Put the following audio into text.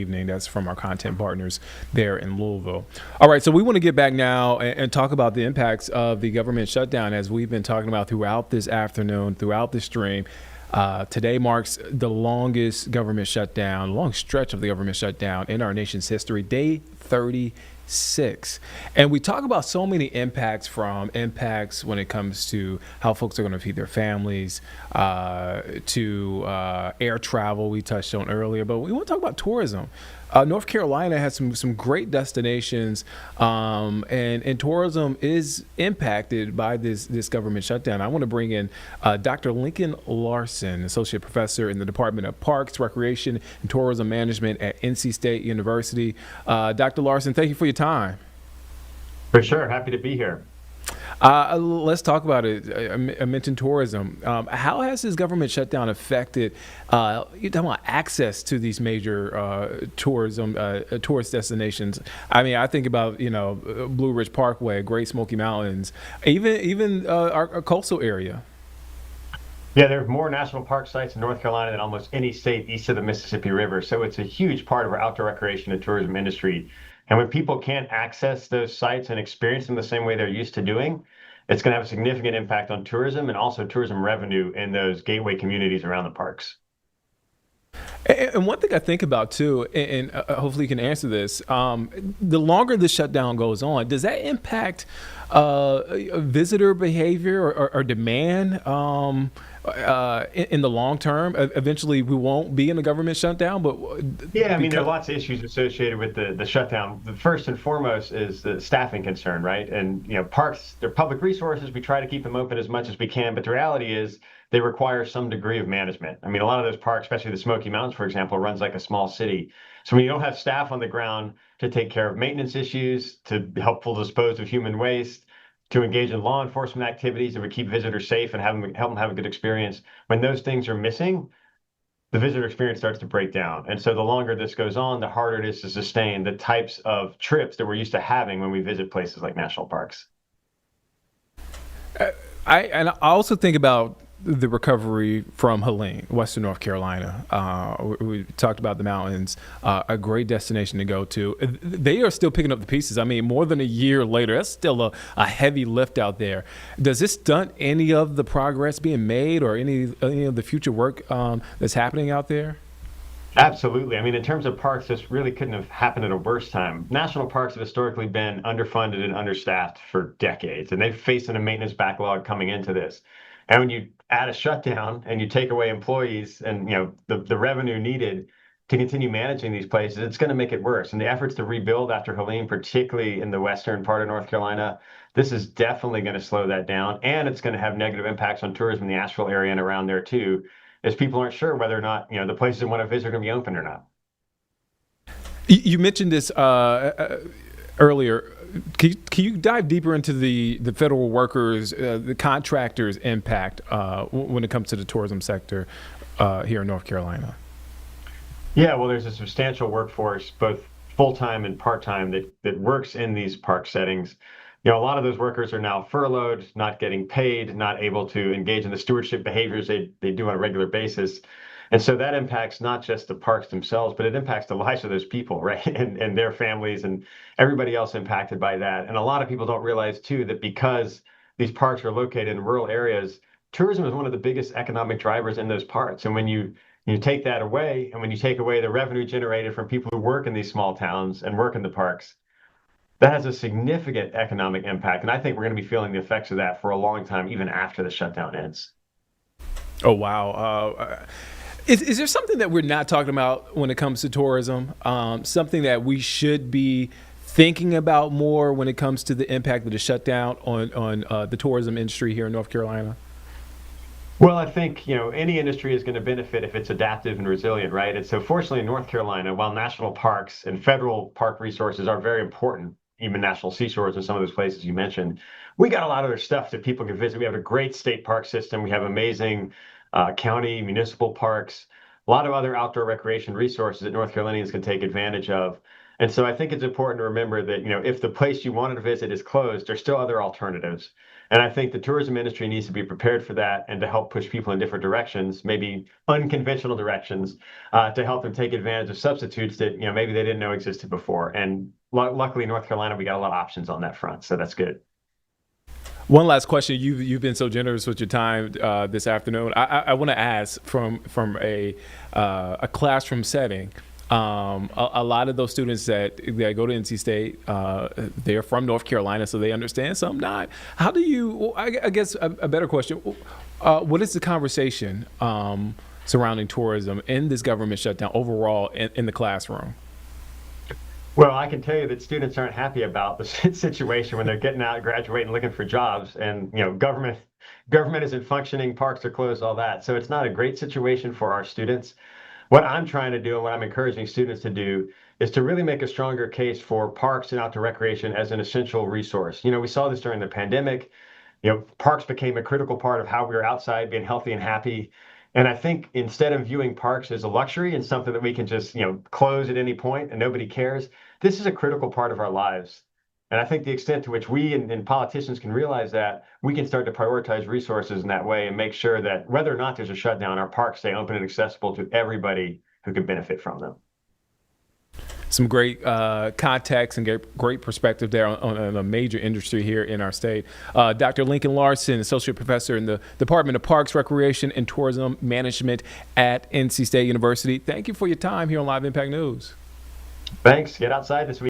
evening. That's from our content partners there in Louisville. All right, so we want to get back now and talk about the impacts of the government shutdown as we've been talking about throughout this afternoon, throughout the stream. Today marks the longest government shutdown, long stretch of the government shutdown in our nation's history, day 36. And we talk about so many impacts, from impacts when it comes to how folks are going to feed their families, to air travel we touched on earlier. But we want to talk about tourism. North Carolina has some great destinations, and tourism is impacted by this government shutdown. I want to bring in Dr. Lincoln Larson, associate professor in the Department of Parks, Recreation, and Tourism Management at NC State University. Dr. Larson, thank you for your time. For sure. Happy to be here. Let's talk about it. I mentioned tourism. How has this government shutdown affected you're talking about access to these major tourist destinations? I mean, I think about, Blue Ridge Parkway, Great Smoky Mountains, even our coastal area. Yeah, there are more national park sites in North Carolina than almost any state east of the Mississippi River. So it's a huge part of our outdoor recreation and tourism industry. And when people can't access those sites and experience them the same way they're used to doing, it's going to have a significant impact on tourism and also tourism revenue in those gateway communities around the parks. And one thing I think about too, and hopefully you can answer this, the longer the shutdown goes on, does that impact visitor behavior or demand in the long term? Eventually we won't be in a government shutdown, but Yeah, I mean, there are lots of issues associated with the shutdown. The first and foremost is the staffing concern, right? And, parks, they're public resources. We try to keep them open as much as we can, but the reality is they require some degree of management. I mean, a lot of those parks, especially the Smoky Mountains, for example, runs like a small city. So when you don't have staff on the ground to take care of maintenance issues, to helpful dispose of human waste, to engage in law enforcement activities that would keep visitors safe and help them have a good experience, when those things are missing, the visitor experience starts to break down. And so the longer this goes on, the harder it is to sustain the types of trips that we're used to having when we visit places like national parks. I also think about the recovery from Helene, Western North Carolina. We talked about the mountains, a great destination to go to. They are still picking up the pieces. I mean, more than a year later, that's still a heavy lift out there. Does this stunt any of the progress being made or any of the future work that's happening out there? Absolutely. I mean, in terms of parks, this really couldn't have happened at a worse time. National parks have historically been underfunded and understaffed for decades, and they've faced a maintenance backlog coming into this. And when you add a shutdown and you take away employees and the revenue needed to continue managing these places, it's going to make it worse. And the efforts to rebuild after Helene, particularly in the western part of North Carolina, this is definitely going to slow that down, and it's going to have negative impacts on tourism in the Asheville area and around there too, as people aren't sure whether or not the places they want to visit are going to be open or not. You mentioned this earlier. Can you dive deeper into the federal workers, the contractors' impact when it comes to the tourism sector here in North Carolina? Yeah, well, there's a substantial workforce, both full-time and part-time, that works in these park settings. A lot of those workers are now furloughed, not getting paid, not able to engage in the stewardship behaviors they do on a regular basis. And so that impacts not just the parks themselves, but it impacts the lives of those people, right? And their families and everybody else impacted by that. And a lot of people don't realize, too, that because these parks are located in rural areas, tourism is one of the biggest economic drivers in those parts. And when you take that away, and when you take away the revenue generated from people who work in these small towns and work in the parks, that has a significant economic impact. And I think we're going to be feeling the effects of that for a long time, even after the shutdown ends. Oh, wow. Is there something that we're not talking about when it comes to tourism? Something that we should be thinking about more when it comes to the impact of the shutdown on the tourism industry here in North Carolina? Well, I think, any industry is going to benefit if it's adaptive and resilient, right? And so fortunately in North Carolina, while national parks and federal park resources are very important, even national seashores and some of those places you mentioned, we got a lot of other stuff that people can visit. We have a great state park system. We have amazing county municipal parks, a lot of other outdoor recreation resources that North Carolinians can take advantage of. And so I think it's important to remember that, if the place you wanted to visit is closed, there's still other alternatives. And I think the tourism industry needs to be prepared for that and to help push people in different directions, maybe unconventional directions, to help them take advantage of substitutes that, maybe they didn't know existed before. And luckily, North Carolina, we got a lot of options on that front. So that's good. One last question. You've been so generous with your time this afternoon. I want to ask from a classroom setting. A lot of those students that go to NC State, they're from North Carolina, so they understand some not. How do you? I guess a better question. What is the conversation surrounding tourism in this government shutdown overall in the classroom? Well, I can tell you that students aren't happy about the situation when they're getting out, graduating, looking for jobs, and government isn't functioning, parks are closed, all that. So it's not a great situation for our students. What I'm trying to do and what I'm encouraging students to do is to really make a stronger case for parks and outdoor recreation as an essential resource. We saw this during the pandemic. Parks became a critical part of how we were outside, being healthy and happy. And I think instead of viewing parks as a luxury and something that we can just, close at any point and nobody cares, this is a critical part of our lives. And I think the extent to which we and politicians can realize that, we can start to prioritize resources in that way and make sure that whether or not there's a shutdown, our parks stay open and accessible to everybody who can benefit from them. Some great context and great perspective there on a major industry here in our state. Dr. Lincoln Larson, Associate Professor in the Department of Parks, Recreation, and Tourism Management at NC State University. Thank you for your time here on Live Impact News. Thanks. Get outside this week.